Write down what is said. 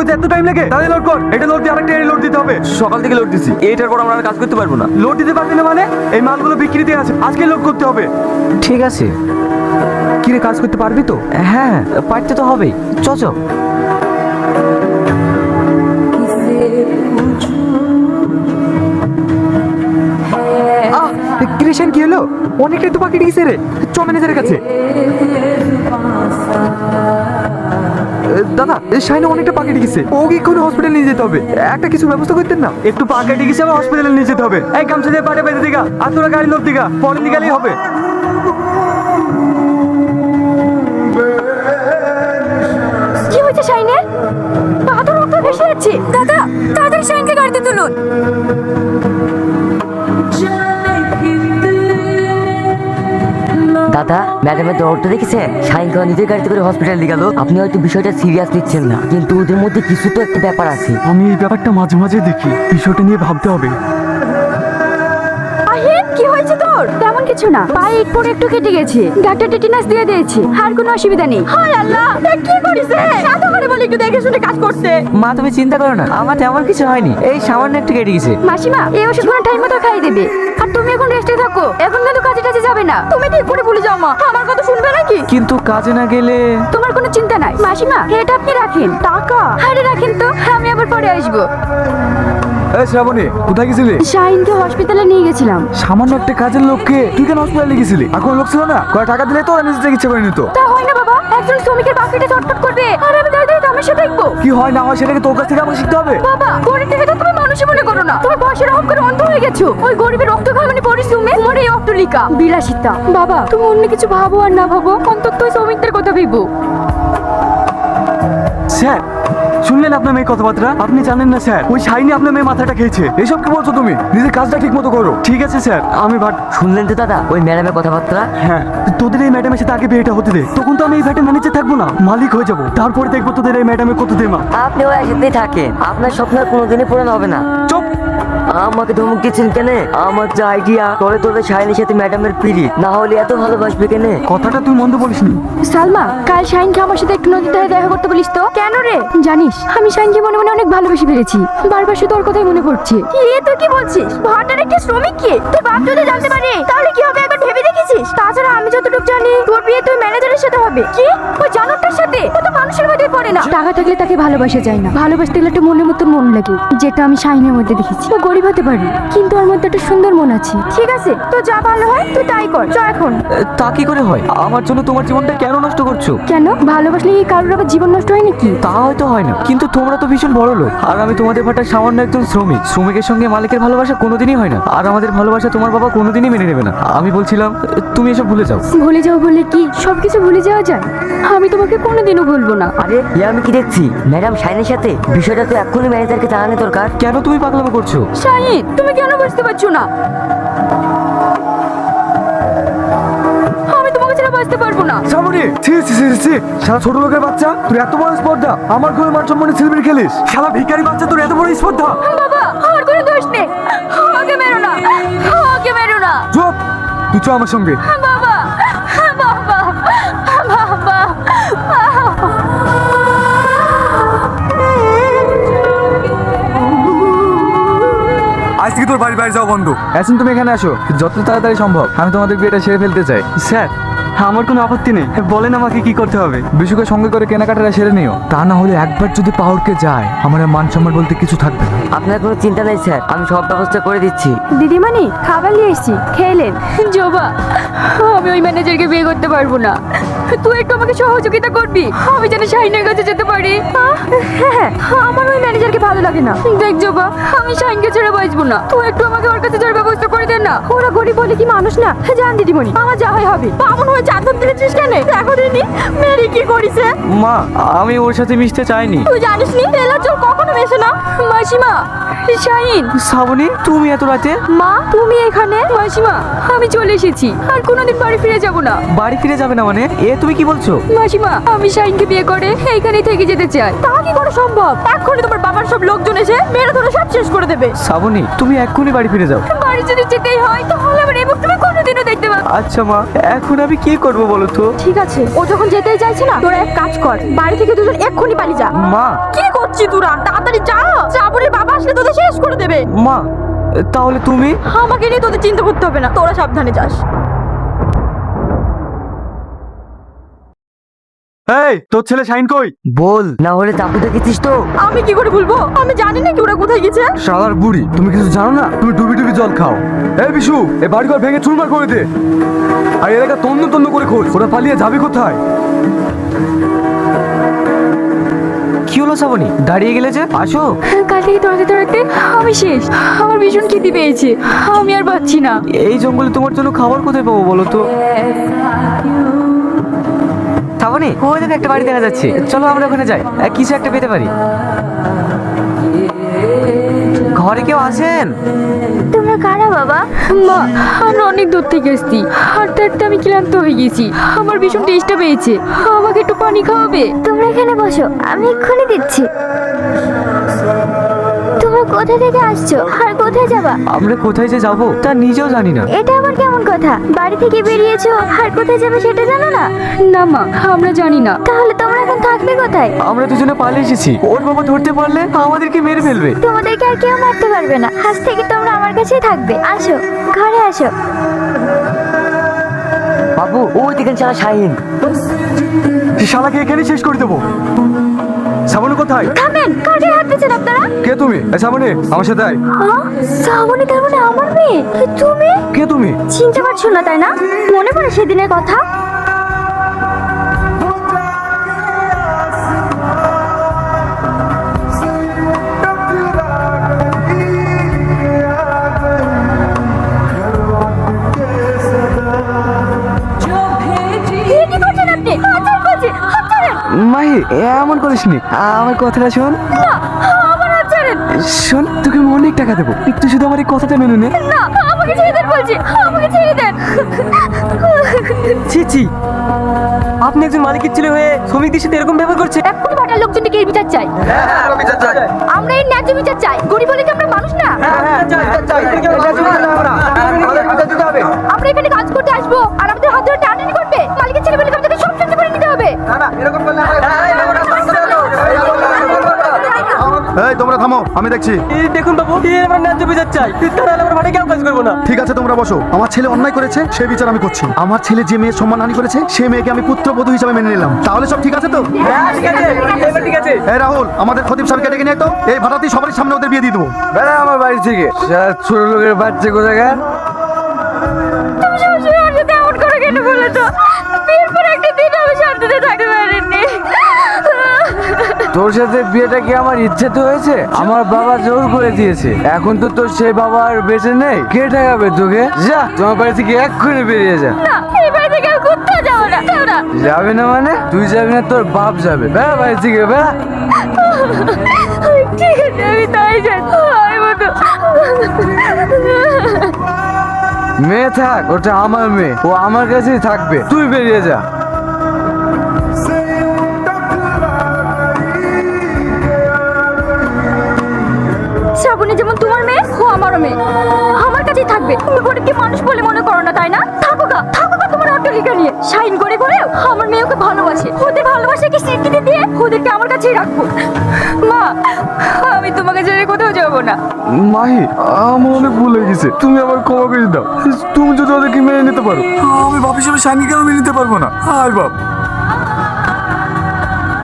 করতে এত টাইম লাগে? তাহলে লোড কর। এটা লোড দিয়ে আরেকটা লোড দিতে হবে। সকাল থেকে লোড দিছি, এইটার পর আমরা আর কাজ করতে পারবো না। লোড দিতে পারবি না মানে? এই মালগুলো বিক্রিতে আছে, আজকে লোড করতে হবে। ঠিক আছে। কি রে, কাজ করতে পারবি তো? হ্যাঁ, পারতে তো হবেই। চ চ। ক্রিশন কি হলো? অনেকটাই তো পাকিয়ে গেছে রে। চ ম্যানেজারের কাছে। দাদা, শাইনে অনেকটা পাকিয়ে গেছে, ওকে কোনো হসপিটালে নিয়ে যেতে হবে। একটা কিছু ব্যবস্থা করতেন না? একটু পাকিয়ে গেছে, আবার হসপিটালে নিয়ে যেতে হবে। এই গামছা দিয়ে পাটে বেঁধে দিগা, আর তোরা গাড়ি লোড দিগা, পরে নিগালেই হবে। কি হয়েছে শাইনের? পা তো রক্ত ভেসে যাচ্ছে। দাদা, তাড়াতাড়ি শাইনকে গাড়িতে তুলুন। দাদা, ম্যাডামের দৌড়টা দেখেছে? শাইনকে নিজের গাড়িতে করে হসপিটাল নিয়ে গেল। আপনি হয়তো বিষয়টা সিরিয়াস নিচ্ছেন না, কিন্তু ওদের মধ্যে কিছু তো একটা ব্যাপার আছে। আমি এই ব্যাপারটা মাঝে মাঝে দেখি, বিষয়টা নিয়ে ভাবতে হবে। আহিন, কি হয়েছে তোর? তেমন কিছু না, পায়ে একটু একটু কেটে গেছে। ডাক্তার টিটিনাস দিয়ে দিয়েছে, আর কোনো অসুবিধা নেই। হায় আল্লাহ, এটা কি করেছে? সাথে করে বলি একটু দেখে শুনে কাজ করতে। মা, তুমি চিন্তা করো না, আমার তেমন কিছু হয়নি। এই সামান্য একটু কেটে গেছে। মাসিমা, এই ওষুধগুলো টাইম মতো খাইয়ে দেবে। আর তুমি এখন রেস্টে থাকো, এখন কিন্তু কাজে টাজে যাবে না। তুমি ঠিক করে ভুলে যাও মা, আমার কথা শুনবে নাকি? কিন্তু কাজে না গেলে? তোমার কোনো চিন্তা নাই মাসিমা, এটা আপনি রাখেন। টাকা আরে রাখেন তো, আমি আবার পরে আসবো। এই শ্রাবণী, কোথায় গেছিলি? শাহিনকে হসপিটালে নিয়ে গেছিলাম। সামান্য একটা কাজের লোককে তুই কেন হসপিটালে গেছিলি? আর কোনো লোক ছিল না? কয় টাকা দিলে তো ওরা নিজে থেকে ইচ্ছে করে নিত। তা হয় না বাবা, একজন শ্রমিকের বাকিটা চটপট করবে, আর আমি দাঁড়িয়ে তামাশা দেখবো। কি হয় না হয় সেটাকে তোর কাছ থেকে আমাকে শিখতে হবে। বাবা, গরিব থেকে তো তুমি মানুষই মনে করো না, তুমি বয়সের অহং করে অন্ধ হয়ে গেছো। ওই গরিবের রক্ত খাওয়ানি পরিশ্রমে তোমার এই অট্টালিকা বিলাসিতা। বাবা, তুমি অন্য কিছু ভাবো আর না ভাবো, অন্তত ওই শ্রমিকদের কথা ভেবো। স্যার, শুনলেন আপনার মেয়ে কথাবার্তা? আপনি জানেন না স্যার, ওই শাইনি আপনার মেয়ে মাথাটা খেয়েছে। এইসব কি বলছো তুমি? নিজের কাজটা ঠিক মতো করো। ঠিক আছে স্যার, আমি শুনলেন তো দাদা, ওই ম্যাডামের কথাবার্তা? হ্যাঁ, তোদের এই ম্যাডামের সাথে আগে বিয়েটা হতে দে, তখন তো আমি এই ভ্যাটের ম্যানেজার থাকবো না, মালিক হয়ে যাবো। তারপরে দেখবো তোদের এই ম্যাডামে কত দে মা। আপনি ওই একসাথেই থাকেন, আপনার স্বপ্ন আর কোনোদিনই পূরণ হবে না। চুপ। আমাকে ধমক দিচ্ছেন কেন? আমার যে আইডিয়া, তোরে তোদের শাইনের সাথে ম্যাডামের পিড়ি, না হলে এত ভালোবাসবে কেন? কথাটা তুই মন্দ বলিসনি। সালমা, কাল শাইনকে আমার সাথে একটু নদীর ধারে দেখা করতে বলিস তো। কেন রে? জানিস আমি শাইনকে মনে মনে অনেক ভালোবেসে ফেলেছি, বারবার শুধু ওর কথাই মনে পড়ছে। এ তুই কি বলছিস? ভাটার একটা শ্রমিক কি তোর বাপ যদি জানতে পারে তাহলে কি হবে একবার ভেবে দেখেছিস? তাছাড়া আমি যতটুকু জানি তোর বিয়ে তুই ম্যানেজারের সাথে হবে। কি? ওই জানোয়ারটার সাথে? ও তো মানুষের মধ্যে পড়ে না। টাকা থাকলে তাকে ভালোবাসা যায় না, ভালোবাসতে গেলে একটা মনের মতন মন লাগে, যেটা আমি শাইনের মধ্যে দেখেছি। ও গরিব হতে পারে, কিন্তু ওর মধ্যে একটা সুন্দর মন আছে। ঠিক আছে, তো যা ভালো হয় তুই তাই কর। চ এখন। তা কি করে হয়? আমার জন্য তোমার জীবনটা কেন নষ্ট করছো? কেন? ভালোবাসলে কি কারোর আবার জীবন নষ্ট হয় নাকি? তা হয়তো হয় না, কিন্তু তোমরা তো ভীষণ বড় লোক, আর আমি তোমাদের ভাটার সামান্য একজন শ্রমিক। শ্রমিকের সঙ্গে মালিকের ভালোবাসা কোনোদিনই হয় না, আর আমাদের ভালোবাসা তোমার বাবা কোনোদিনই মেনে নেবে না। আমি বলছিলাম তুমি এসব ভুলে যাও। ভুলে যাও বলে কি সবকিছু ভুলে যাওয়া যায়? আমি তোমাকে কোনোদিনও ভুলবো না। আরে আমি কি দেখছি? ম্যাডাম শাইনের সাথে বিষয়টা তো এক্ষুনি ম্যানেজারকে জানানো দরকার। কেন তুমি পাগলামো করছো? শাহিন, তুমি কেন বুঝতে পারছো না? আমি তোমাকে ছাড়া বাঁচতে পারবো না। শ্রাবণী, ছি ছি ছি ছি, শালা ছোট লোকের বাচ্চা, তুই এত বড় স্পর্ধা আমার ঘরে মান সম্মানে ছেলেমেয়ে খেলিস? শালা ভিখারি বাচ্চা, তোর এত বড় স্পর্ধা? বাবা, আমার কোনো দোষ নেই, ওকে মেরো না, ওকে মেরো না। চুপ, তুই চ আমার সঙ্গে। বাবা, বাবা, বাবা। আজ থেকে তোর বাড়ি যাওয়া বন্ধ। এখন তুমি এখানে আসো, যত তাড়াতাড়ি সম্ভব। আমি তোমাদের বিয়েটা সেরে ফেলতে চাই। স্যার, আমার কোনো আপত্তি নেই, বলেন আমাকে কি করতে হবে। বিশুকে সঙ্গে করে কেনাকাটাটা সেরে নিও, তা না হলে একবার যদি পাওয়ারকে যায় আমার আর মান সম্মান বলতে কিছু থাকবে না। আপনার কোনো চিন্তা নেই স্যার, আমি সব ব্যবস্থা করে দিচ্ছি। দিদিমণি, খাবার নিয়ে এসেছি, খেলেন। জবা, আমি ওই ম্যানেজারকে বিয়ে করতে পারবো না, তুই একটু আমাকে সহযোগিতা করবি, আমি যেন শাহিনের কাছে যেতে পারি। হ্যাঁ, আমার ওই ম্যানেজারকে ভালো লাগে না। দেখ জবা, আমি শাহিনকে ছেড়ে বাঁচবো না, তুই একটু আমাকে ওর কাছে যাওয়ার ব্যবস্থা করে দেন না। ওরা গরিব বলে কি মানুষ না? জান দিদিমণি, আমার যা হয় হবে। এমন হয়ে চাঁদন দিয়েছিস কেন? দেখো দিনি মেরি কি করিছে। মা, আমি ওর সাথে মিশতে চাইনি। তুই জানিস নি তেলা চোর কখনো মেশে না। মাসিমা, শাহিন। শ্রাবণী, তুমি এত রাতে? মা, তুমি এখানে? মাসিমা, আমি চলে এসেছি, আর কোনোদিন বাড়ি ফিরে যাব না। বাড়ি ফিরে যাবে না মানে? তুমি কি বলছো? মাসিমা, আমি শাহিনকে বিয়ে করে এইখানেই থেকে যেতে চাই। তা কি করে সম্ভব? এক্ষুনি তোমার বাবার সব লোকজন এসে মেরে ধরে সব শেষ করে দেবে। শ্রাবণী, তুমি এক্ষুনি বাড়ি ফিরে যাও। বাড়ি যদি যেতেই হয় তাহলে আমার এই মুখ তুমি কোনোদিনও দেখতে পাবে। আচ্ছা মা, এখন আমি কি করব বলো তো? ঠিক আছে, ও যখন যেতেই চাইছে না, তোরা এক কাজ কর, বাড়ি থেকে দুজন এক্ষুনি পালিয়ে যা। মা, কি করছিস? যাচ্ছি তোরা তাড়াতাড়ি যা, শ্রাবণের বাবা আসলে তোদের শেষ করে দেবে। মা, তাহলে তুমি? আমাকে নিয়ে তোদের চিন্তা করতে হবে না, তোরা সাবধানে যাস। এই তোর ছেলে শাইন কই? বল, না হলে চাকু দেখেছিস তো? আমি কি করে বলবো? আমি জানি না কি ওরা কোথায় গেছে। শালার বুড়ি, তুমি কিছু জানো না? তুমি ডুবি ডুবি জল খাও। এই বিশু, এই বাড়িঘর ভেঙে চুরমার করে দে। আর এলাকা তন্ন তন্ন করে খোঁজ, ওরা পালিয়ে যাবে কোথায়? কি হলো শ্রাবণী, দাঁড়িয়ে গেলে যে? আসো। কাল থেকে দৌড়াতে দৌড়াতে আমি শেষ, আমার ভীষণ খিদে পেয়েছে, আমি আর পাচ্ছি না। এই জঙ্গলে তোমার জন্য খাবার কোথায় পাবো বলো তো? শ্রাবণী, ওই দেখো একটা বাড়ি দেখা যাচ্ছে, চলো আমরা ওখানে যাই, কিছু একটা পেতে পারি। ঘরে কেউ আছেন? তোমরা কারা বাবা? মা, আমরা অনেক দূর থেকে এসেছি, হাঁটতে হাঁটতে আমি ক্লান্ত হয়ে গেছি, আমার ভীষণ টেস্টটা পেয়েছে, আমাকে একটু পানি খাওয়াবে? তোমরা এখানে বসো, আমি এক্ষুনি দিচ্ছি। তোমরা কোথা থেকে আসছো আর কোথায় যাবা? আমরা কোথায় যে যাবো তা নিজেও জানি না। এটা আবার কেমন কথা? বাড়ি থেকে বেরিয়েছো আর কোথায় যাবে সেটা জানো না? না মা, আমরা জানি না। তাহলে তোমরা এখন থাকবে কোথায়? আমরা দুজনে পালিয়ে এসেছি, ওর বাবা ধরতে পারলে আমাদেরকে মেরে ফেলবে। তোমাদেরকে আর কেউ মারতে পারবে না, আজ থেকে তোমরা আমার কাছেই থাকবে। আসো, ঘরে আসো। বাবু, ওই দেখেন শালা শাহিন। শালাকে এখানে শেষ করে দেবো। শ্রাবণী কোথায়? থামেন, কাকে হাত দিচ্ছেন আপনারা? কে তুমি? শ্রাবণী, আমার সাথে আয়। শ্রাবণী তার মানে আমার মেয়ে? তুমি কে তুমি? চিনতে পারছো না তাই না? মনে পড়ে সেদিনের কথা? কি করছেন আপনি? আচ্ছা বলছি, হাত ছাড়েন। মাহি, এমন করিসনি, আমার কথাটা শোন। না, আমার হাত ছাড়েন। শোন, তোকে আমি অনেক টাকা দেবো, একটু শুধু আমার এই কথাটা মেনে নে। না, আমাকে ছেড়ে দেন বলছি, আমাকে ছেড়ে দেন। ছি ছি, আপনি একজন মালিকের ছেলে হয়ে শ্রমিকদের সাথে এরকম ব্যবহার করছে? এক্ষুনি ভাটার লোকজনকে এই বিচার চাই। আমরা এই ন্যায্য বিচার চাই। গরিব বলে কি আমরা মানুষ না? আমরা এখানে কাজ করতে আসবো আর আমাদের হাত ধরে টানাটানি করবে? মালিকের ছেলে বলে কি আমাদেরকে সব সহ্য করে নিতে হবে? এই তোমরা থামো, আমি দেখছি। দেখুন বাবু, আমরা ন্যায্য বিচার চাই, তাহলে আমরা ভাড়া কেউ কাজ করবো না। ঠিক আছে, তোমরা বসো। আমার ছেলে অন্যায় করেছে, সে বিচার আমি করছি। আমার ছেলে যে মেয়ের সম্মানহানি করেছে, সে মেয়েকে আমি পুত্রবধূ হিসেবে মেনে নিলাম। তাহলে সব ঠিক আছে তো? এই রাহুল, আমাদের খতিব সাহেবকে ডেকে নিয়ে তো, এই ভাড়াতেই সবার সামনে ওদের বিয়ে দিয়ে দেবো। বেড়া আমার বাড়ি থেকে, ছোট লোকের বাচ্চা কোথাকার। তুমি সবসময় আমার সাথে এমন করে কেন বলে তো? বিয়ের পর একটা দিন আমি শান্তিতে থাকতে পারিনি। তোর সাথে বিয়েটা কি আমার ইচ্ছে তো হয়েছে? আমার বাবা জোর করে দিয়েছে। এখন তো তোর সেই বাবা আর বেঁচে নেই, কে ঠেকাবে তোকে? যা, তোমার বাড়ি থেকে এক্ষুনি বেরিয়ে যা। না, এই বাড়ি থেকে আমি কোথাও যাবো না। যাবো না। যাবে না মানে? তুই যাবি না, তোর বাপ যাবে। বেড়া বাড়ি থেকে, বেড়া। ঠিক আছে, আমি তাই যাই। আমি মতো মেয়ে থাক, ওটা আমার মেয়ে, ও আমার কাছেই থাকবে। তুই বেরিয়ে যা। শ্রাবণী যেমন তোমার মেয়ে, ও আমারও মেয়ে, আমার কাছেই থাকবে। তুমি গরিবকে মানুষ বলে মনে করো না তাই না? থাকো গা তোমার অট্টালিকা নিয়ে। শাইন করে আমার মেয়ে ওকে ভালোবাসে, ওদের ভালোবাসাকে স্বীকৃতি দিয়ে ওদেরকে আমার কাছেই রাখবো। মা, আমি তোমাকে ছেড়ে কোথাও যাবো না। মাহি, আমার অনেক ভুল হয়ে গেছে, তুমি আমার ক্ষমা করে দাও। তুমি যদি ওদেরকে মেনে নিতে পারো, আমি বাপ হিসেবে শাইনকে কেন মেনে নিতে পারবো না? আর বাপ,